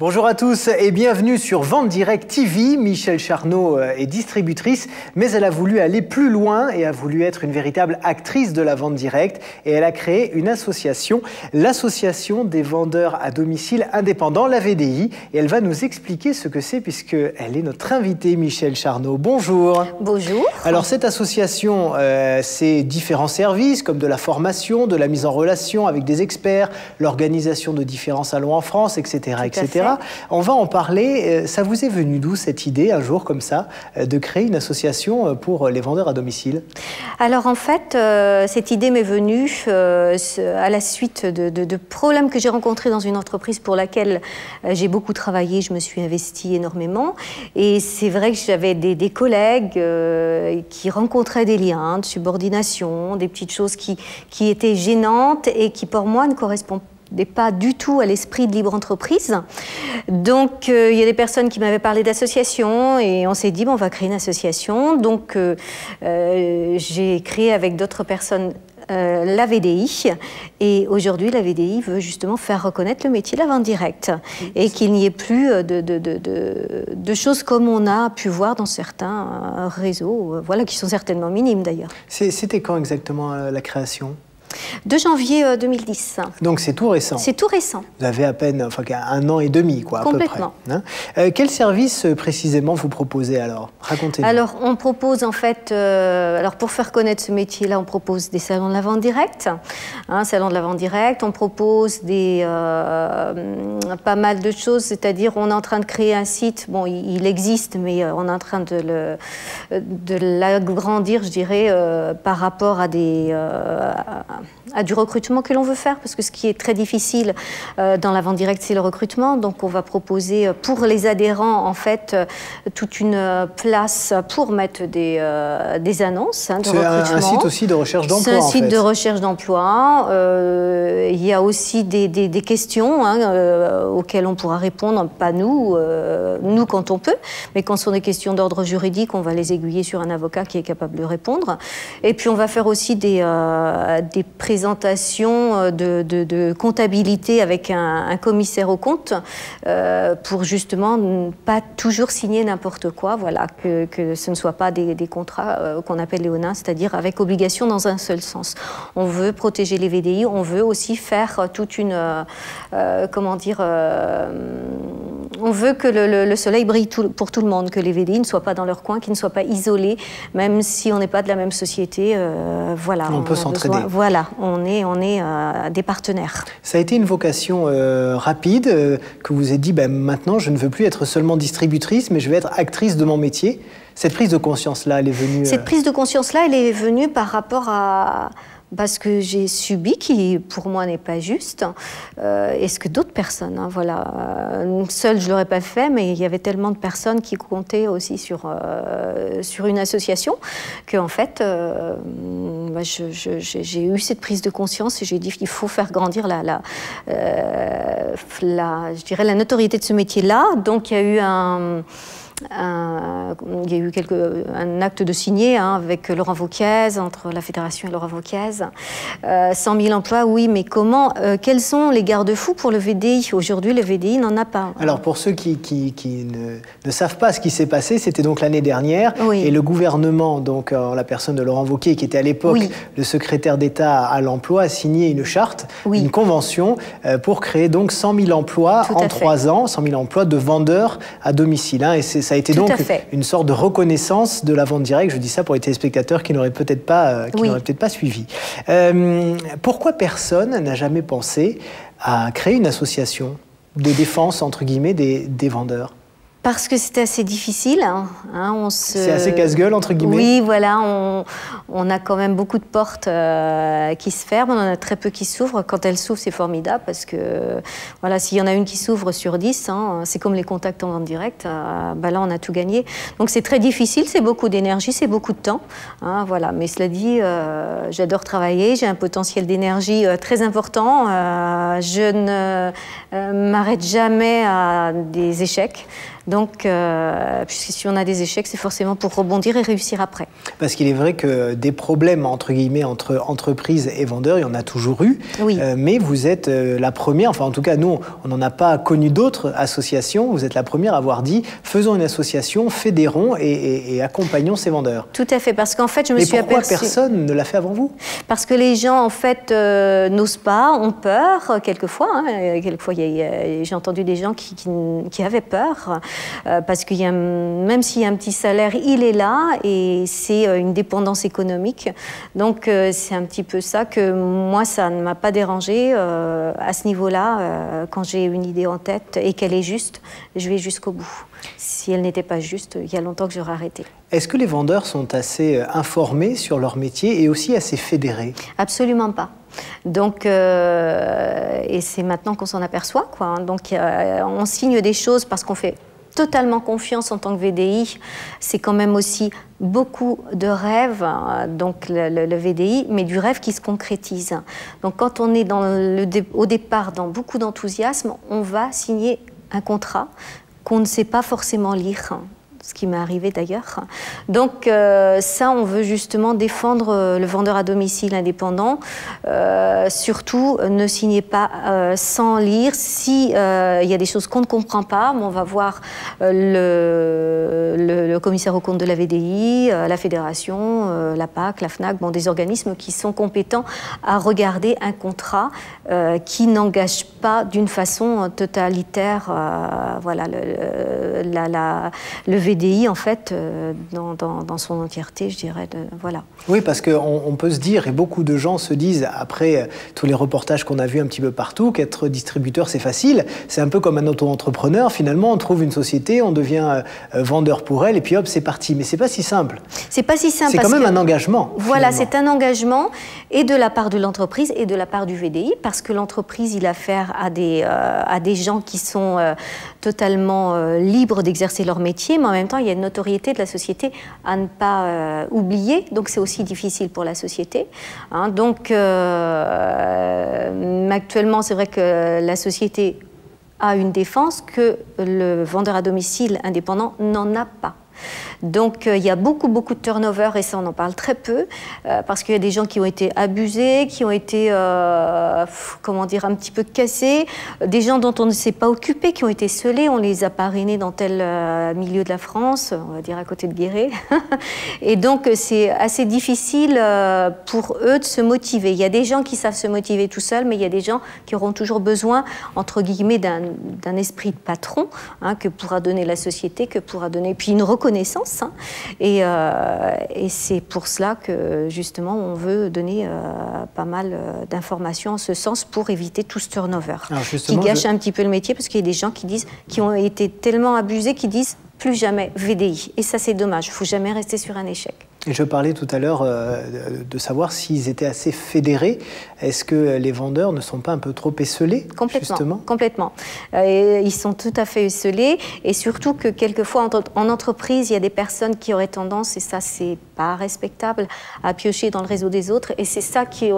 Bonjour à tous et bienvenue sur Vente Direct TV. Michel Charnot est distributrice, mais elle a voulu aller plus loin et a voulu être une véritable actrice de la vente directe. Et elle a créé une association, l'Association des vendeurs à domicile indépendants, la VDI. Et elle va nous expliquer ce que c'est puisqu'elle est notre invitée, Michel Charnot. Bonjour. Bonjour. Alors cette association, c'est différents services comme de la formation, de la mise en relation avec des experts, l'organisation de différents salons en France, etc. etc. On va en parler. Ça vous est venu d'où cette idée, un jour comme ça, de créer une association pour les vendeurs à domicile? Alors en fait, cette idée m'est venue à la suite de problèmes que j'ai rencontrés dans une entreprise pour laquelle j'ai beaucoup travaillé, je me suis investie énormément. Et c'est vrai que j'avais des collègues qui rencontraient des liens de subordination, des petites choses qui étaient gênantes et qui pour moi ne correspondent pas du tout à l'esprit de libre entreprise. Donc, il y a des personnes qui m'avaient parlé d'association et on s'est dit, bon, on va créer une association. Donc, j'ai créé avec d'autres personnes la VDI. Et aujourd'hui, la VDI veut justement faire reconnaître le métier de la vente directe et qu'il n'y ait plus de choses comme on a pu voir dans certains réseaux, voilà, qui sont certainement minimes d'ailleurs. C'était quand exactement la création? 2 janvier 2010. Donc c'est tout récent. C'est tout récent. Vous avez à peine, enfin, 1 an et demi, quoi, à peu près. Complètement. Hein, quel service précisément vous proposez alors? Racontez-nous. Alors on propose en fait, alors pour faire connaître ce métier-là, on propose des salons de la vente directe, salon de la vente directe. On propose pas mal de choses, c'est-à-dire on est en train de créer un site. Bon, il existe, mais on est en train de l'agrandir, je dirais, par rapport à du recrutement que l'on veut faire, parce que ce qui est très difficile dans la vente directe, c'est le recrutement. Donc, on va proposer pour les adhérents, en fait, toute une place pour mettre des annonces de recrutement. C'est un site aussi de recherche d'emploi, C'est un site de recherche d'emploi. Il y a aussi des questions auxquelles on pourra répondre, pas nous quand on peut, mais quand ce sont des questions d'ordre juridique, on va les aiguiller sur un avocat qui est capable de répondre. Et puis, on va faire aussi des présentations de comptabilité avec un commissaire aux comptes pour justement ne pas toujours signer n'importe quoi, voilà, que ce ne soit pas des contrats qu'on appelle léonins, c'est-à-dire avec obligation dans un seul sens. On veut protéger les VDI, on veut aussi faire toute une, comment dire, on veut que le soleil brille pour tout le monde, que les VDI ne soient pas dans leur coin, qu'ils ne soient pas isolés, même si on n'est pas de la même société. Voilà, on peut s'entraider. Voilà, on est des partenaires. Ça a été une vocation rapide que vous avez dit, maintenant je ne veux plus être seulement distributrice, mais je vais être actrice de mon métier. Cette prise de conscience-là, elle est venue... Cette prise de conscience-là, elle est venue par rapport à ce que j'ai subi, qui pour moi n'est pas juste, et ce que d'autres personnes, voilà. Seule, je ne l'aurais pas fait, mais il y avait tellement de personnes qui comptaient aussi sur une association, qu'en fait, j'ai eu cette prise de conscience et j'ai dit qu'il faut faire grandir je dirais la notoriété de ce métier-là. Donc il y a eu un acte de signer avec Laurent Wauquiez, entre la Fédération et Laurent Wauquiez. 100 000 emplois, oui, mais comment, quels sont les garde-fous pour le VDI? Aujourd'hui, le VDI n'en a pas. Alors, pour ceux qui ne savent pas ce qui s'est passé, c'était donc l'année dernière, oui. Et le gouvernement, donc en la personne de Laurent Wauquiez, qui était à l'époque le secrétaire d'État à l'emploi, a signé une charte, une convention, pour créer donc 100 000 emplois en 3 ans, 100 000 emplois de vendeurs à domicile. Et ça a été donc une sorte de reconnaissance de la vente directe. Je dis ça pour les téléspectateurs qui n'auraient peut-être pas, suivi. Pourquoi personne n'a jamais pensé à créer une association de défense, entre guillemets, des vendeurs? Parce que c'était assez difficile. C'est assez casse-gueule, entre guillemets. Oui, voilà, on a quand même beaucoup de portes qui se ferment, on en a très peu qui s'ouvrent. Quand elles s'ouvrent, c'est formidable parce que voilà, s'il y en a une qui s'ouvre sur 10, c'est comme les contacts en vente directe, là on a tout gagné. Donc c'est très difficile, c'est beaucoup d'énergie, c'est beaucoup de temps. Voilà. Mais cela dit, j'adore travailler, j'ai un potentiel d'énergie très important. Je ne m'arrête jamais à des échecs. Donc, puisque si on a des échecs, c'est forcément pour rebondir et réussir après. Parce qu'il est vrai que des problèmes, entre guillemets, entre entreprises et vendeurs, il y en a toujours eu. Oui. Mais vous êtes la première, enfin en tout cas nous, on n'en a pas connu d'autres associations. Vous êtes la première à avoir dit, faisons une association, fédérons et accompagnons ces vendeurs. Tout à fait, parce qu'en fait, je me suis aperçue... Mais pourquoi personne ne l'a fait avant vous? Parce que les gens, en fait, n'osent pas, ont peur, quelquefois. Hein. Quelquefois, j'ai entendu des gens qui avaient peur, parce que même s'il y a un petit salaire, il est là, et c'est une dépendance économique. Donc, c'est un petit peu ça que moi, ça ne m'a pas dérangé à ce niveau-là. Quand j'ai une idée en tête et qu'elle est juste, je vais jusqu'au bout. Si elle n'était pas juste, il y a longtemps que j'aurais arrêté. Est-ce que les vendeurs sont assez informés sur leur métier et aussi assez fédérés? Absolument pas. Donc, et c'est maintenant qu'on s'en aperçoit, quoi. Donc, on signe des choses parce qu'on fait totalement confiance en tant que VDI. C'est quand même aussi beaucoup de rêves, donc le VDI, mais du rêve qui se concrétise. Donc, quand on est au départ dans beaucoup d'enthousiasme, on va signer un contrat qu'on ne sait pas forcément lire, ce qui m'est arrivé d'ailleurs. Donc ça, on veut justement défendre le vendeur à domicile indépendant. Surtout, ne signez pas sans lire. Si il y a des choses qu'on ne comprend pas, on va voir le commissaire aux comptes de la VDI, la fédération, la PAC, la FNAC, des organismes qui sont compétents à regarder un contrat qui n'engage pas d'une façon totalitaire voilà, le VDI, en fait, dans son entièreté, je dirais. Voilà. Oui, parce qu'on peut se dire, et beaucoup de gens se disent, après tous les reportages qu'on a vus un petit peu partout, qu'être distributeur, c'est facile. C'est un peu comme un auto-entrepreneur. Finalement, on trouve une société, on devient vendeur pour elle, et puis hop, c'est parti. Mais c'est pas si simple. C'est pas si simple. C'est quand même un engagement. Voilà, c'est un engagement, et de la part de l'entreprise, et de la part du VDI, parce que l'entreprise, il a affaire à des gens qui sont totalement libres d'exercer leur métier, mais en même temps, il y a une notoriété de la société à ne pas oublier, donc c'est aussi difficile pour la société. Hein, donc, actuellement, c'est vrai que la société a une défense que le vendeur à domicile indépendant n'en a pas. Donc, il y a beaucoup de turnover, et ça, on en parle très peu, parce qu'il y a des gens qui ont été abusés, qui ont été, comment dire, un petit peu cassés, des gens dont on ne s'est pas occupé, qui ont été scellés, on les a parrainés dans tel milieu de la France, on va dire à côté de Guéret. Et donc, c'est assez difficile pour eux de se motiver. Il y a des gens qui savent se motiver tout seuls, mais il y a des gens qui auront toujours besoin, entre guillemets, d'un esprit de patron, hein, que pourra donner la société, que pourra donner, puis une reconnaissance. Hein. Et c'est pour cela que, justement, on veut donner pas mal d'informations en ce sens pour éviter tout ce turnover qui gâche un petit peu le métier, parce qu'il y a des gens qui ont été tellement abusés, qui disent plus jamais VDI. Et ça, c'est dommage. Il ne faut jamais rester sur un échec. Et je parlais tout à l'heure de savoir s'ils étaient assez fédérés. Est-ce que les vendeurs ne sont pas un peu trop esselés? Complètement, justement complètement. Ils sont tout à fait esselés, et surtout que quelquefois en entreprise, il y a des personnes qui auraient tendance, et ça c'est pas respectable, à piocher dans le réseau des autres, et c'est ça qui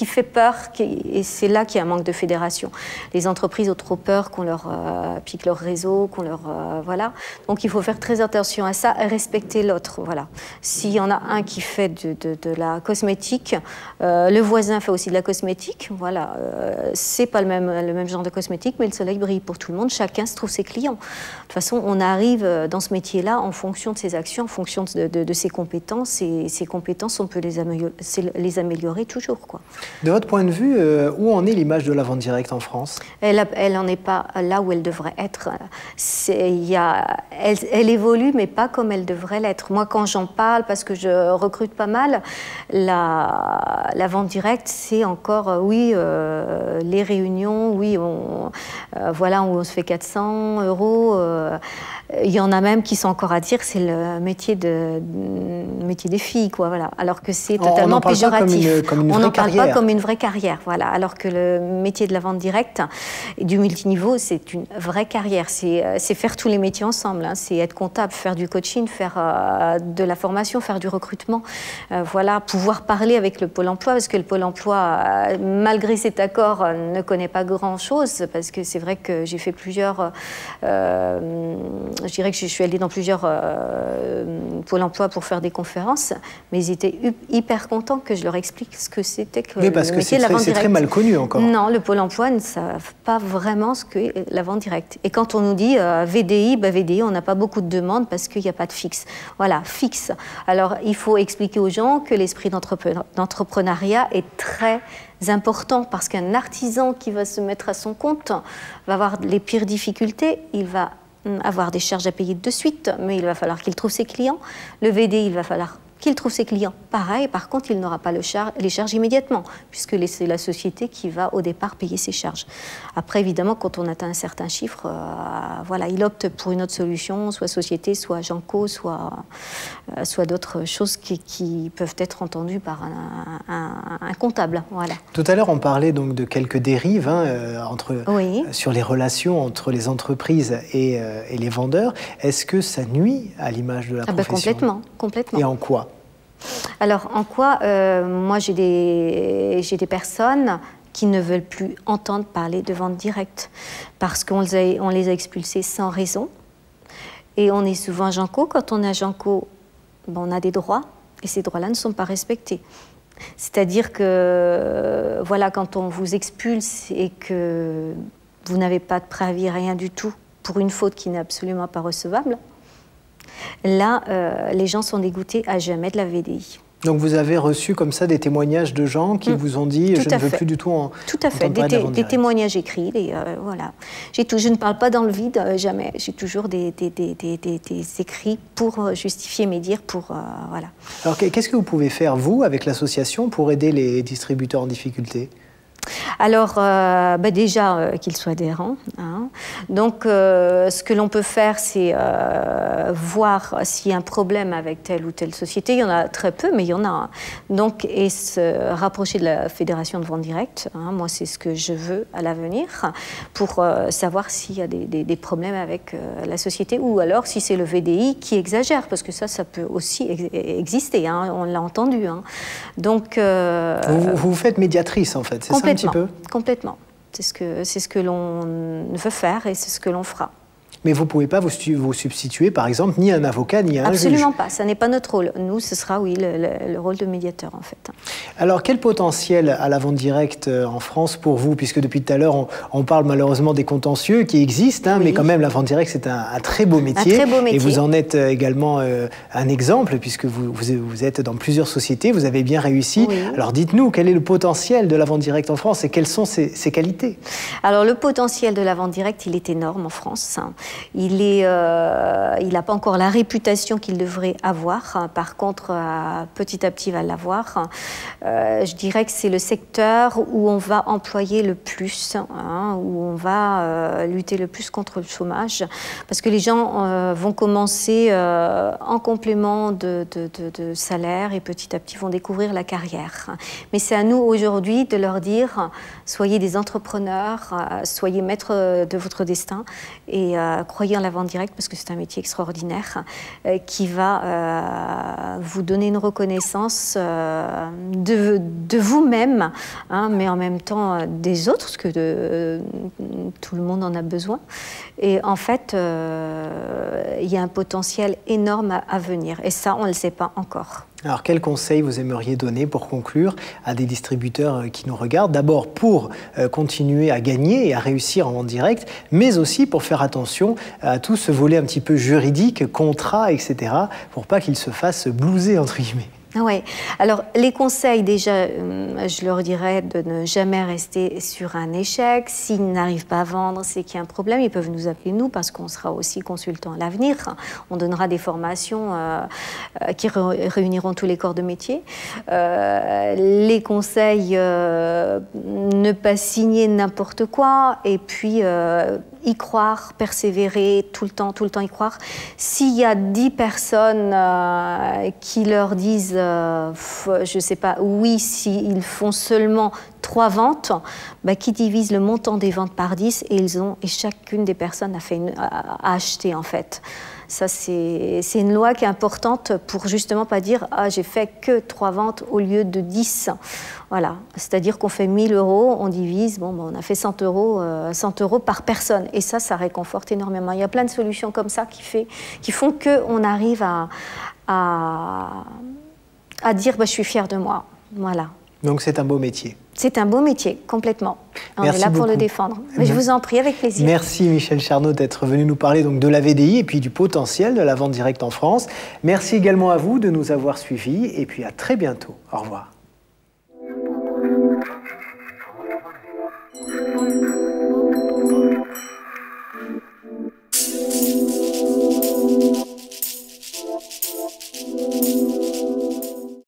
fait peur, et c'est là qu'il y a un manque de fédération. Les entreprises ont trop peur qu'on leur pique leur réseau, qu'on leur... voilà. Donc il faut faire très attention à ça et respecter l'autre. Voilà. S'il y en a un qui fait de la cosmétique, le voisin fait aussi de la cosmétique, voilà, c'est pas le même genre de cosmétique, mais le soleil brille pour tout le monde, chacun se trouve ses clients. De toute façon, on arrive dans ce métier-là en fonction de ses actions, en fonction de ses compétences, et ces compétences, on peut les améliorer toujours, quoi. De votre point de vue, où en est l'image de la vente directe en France? Elle n'en est pas là où elle devrait être. Elle évolue, mais pas comme elle devrait l'être. Moi, quand j'en parle, parce que je recrute pas mal, la vente directe, c'est encore, oui, les réunions, oui, voilà, où on se fait 400 €. Il y en a même qui sont encore à dire que c'est le métier des filles, quoi, voilà. Alors que c'est totalement péjoratif. On n'en parle pas comme une vraie carrière, voilà. Alors que le métier de la vente directe et du multiniveau, c'est une vraie carrière. C'est faire tous les métiers ensemble, hein. C'est être comptable, faire du coaching, faire de la formation, faire du recrutement. Voilà, pouvoir parler avec le Pôle emploi, parce que le Pôle emploi, malgré cet accord, ne connaît pas grand-chose, parce que c'est vrai que j'ai fait plusieurs... je dirais que je suis allée dans plusieurs Pôle emploi pour faire des conférences, mais ils étaient hyper contents que je leur explique ce que c'était que le métier de la vente directe. C'est très mal connu encore. Non, le Pôle emploi ne savent pas vraiment ce qu'est la vente directe. Et quand on nous dit VDI, VDI, on n'a pas beaucoup de demandes parce qu'il n'y a pas de fixe. Voilà, fixe. Alors, il faut expliquer aux gens que l'esprit d'entrepreneuriat est très important parce qu'un artisan qui va se mettre à son compte va avoir les pires difficultés, il va avoir des charges à payer de suite, mais il va falloir qu'il trouve ses clients. Le VDI, il va falloir qu'il trouve ses clients. Pareil, par contre, il n'aura pas les charges immédiatement, puisque c'est la société qui va au départ payer ses charges. Après, évidemment, quand on atteint un certain chiffre, voilà, il opte pour une autre solution, soit société, soit Genco, soit d'autres choses qui peuvent être entendues par un comptable. Voilà. Tout à l'heure, on parlait donc de quelques dérives sur les relations entre les entreprises et les vendeurs. Est-ce que ça nuit à l'image de la profession ? Complètement. Et en quoi ? Alors, en quoi moi, j'ai des personnes qui ne veulent plus entendre parler de vente directe parce qu'on les a expulsés sans raison. Et on est souvent à Genco. Quand on est à Genco, on a des droits et ces droits-là ne sont pas respectés. C'est-à-dire que, voilà, quand on vous expulse et que vous n'avez pas de préavis, rien du tout, pour une faute qui n'est absolument pas recevable, là, les gens sont dégoûtés à jamais de la VDI. Donc vous avez reçu comme ça des témoignages de gens qui vous ont dit « je ne veux plus du tout en Tout à fait, des témoignages écrits. Voilà. Je ne parle pas dans le vide, jamais. J'ai toujours des écrits pour justifier mes dires. Voilà. Alors qu'est-ce que vous pouvez faire, vous, avec l'association, pour aider les distributeurs en difficulté ? Alors, déjà, qu'ils soient adhérents. Hein. Donc, ce que l'on peut faire, c'est voir s'il y a un problème avec telle ou telle société. Il y en a très peu, mais il y en a. Hein. Donc, et se rapprocher de la Fédération de vente directe. Hein. Moi, c'est ce que je veux à l'avenir pour savoir s'il y a des problèmes avec la société ou alors si c'est le VDI qui exagère, parce que ça peut aussi exister. Hein. On l'a entendu. Hein. Donc, vous faites médiatrice, en fait, c'est ça un petit peu ? Complètement. C'est ce que l'on veut faire et c'est ce que l'on fera. Mais vous ne pouvez pas vous substituer, par exemple, ni à un avocat, ni à un juge. Absolument pas, ça n'est pas notre rôle. Nous, ce sera, oui, le rôle de médiateur, en fait. Alors, quel potentiel a la vente directe en France pour vous? Puisque depuis tout à l'heure, on parle malheureusement des contentieux qui existent, hein, oui. Mais quand même, la vente directe, c'est un très beau métier. Un très beau métier. Et vous en êtes également un exemple, puisque vous êtes dans plusieurs sociétés, vous avez bien réussi. Oui. Alors, dites-nous, quel est le potentiel de la vente directe en France et quelles sont ses qualités? Alors, le potentiel de la vente directe, il est énorme en France. Il n'a pas encore la réputation qu'il devrait avoir. Par contre, petit à petit, il va l'avoir. Je dirais que c'est le secteur où on va employer le plus, hein, où on va lutter le plus contre le chômage. Parce que les gens vont commencer en complément de salaire et petit à petit vont découvrir la carrière. Mais c'est à nous aujourd'hui de leur dire, soyez des entrepreneurs, soyez maîtres de votre destin et croyez en la vente directe parce que c'est un métier extraordinaire qui va vous donner une reconnaissance de vous-même, hein, mais en même temps des autres, parce que tout le monde en a besoin. Et en fait, il y a un potentiel énorme à venir. Et ça, on ne le sait pas encore. Alors, quels conseils vous aimeriez donner pour conclure à des distributeurs qui nous regardent? D'abord pour continuer à gagner et à réussir en vente directe, mais aussi pour faire attention à tout ce volet un petit peu juridique, contrat, etc., pour pas qu'ils se fassent blouser, entre guillemets. Oui. Alors, les conseils, déjà, je leur dirais de ne jamais rester sur un échec. S'ils n'arrivent pas à vendre, c'est qu'il y a un problème. Ils peuvent nous appeler, nous, parce qu'on sera aussi consultants à l'avenir. On donnera des formations qui réuniront tous les corps de métier. Les conseils, ne pas signer n'importe quoi. Et puis, y croire, persévérer, tout le temps y croire. S'il y a 10 personnes qui leur disent, je ne sais pas, oui, s'ils font seulement 3 ventes, qui divisent le montant des ventes par 10 et chacune des personnes a acheté en fait. Ça, c'est une loi qui est importante pour justement pas dire « Ah, j'ai fait que 3 ventes au lieu de 10 ». Voilà, c'est-à-dire qu'on fait 1 000 €, on divise, bon, on a fait 100 € par personne. Et ça réconforte énormément. Il y a plein de solutions comme ça qui font qu'on arrive à dire bah, « je suis fière de moi ». Voilà. Donc c'est un beau métier. C'est un beau métier, complètement. On est là pour le défendre. Mais je vous en prie, avec plaisir. Merci Michèle Charnot d'être venue nous parler donc de la VDI et puis du potentiel de la vente directe en France. Merci également à vous de nous avoir suivis et puis à très bientôt. Au revoir.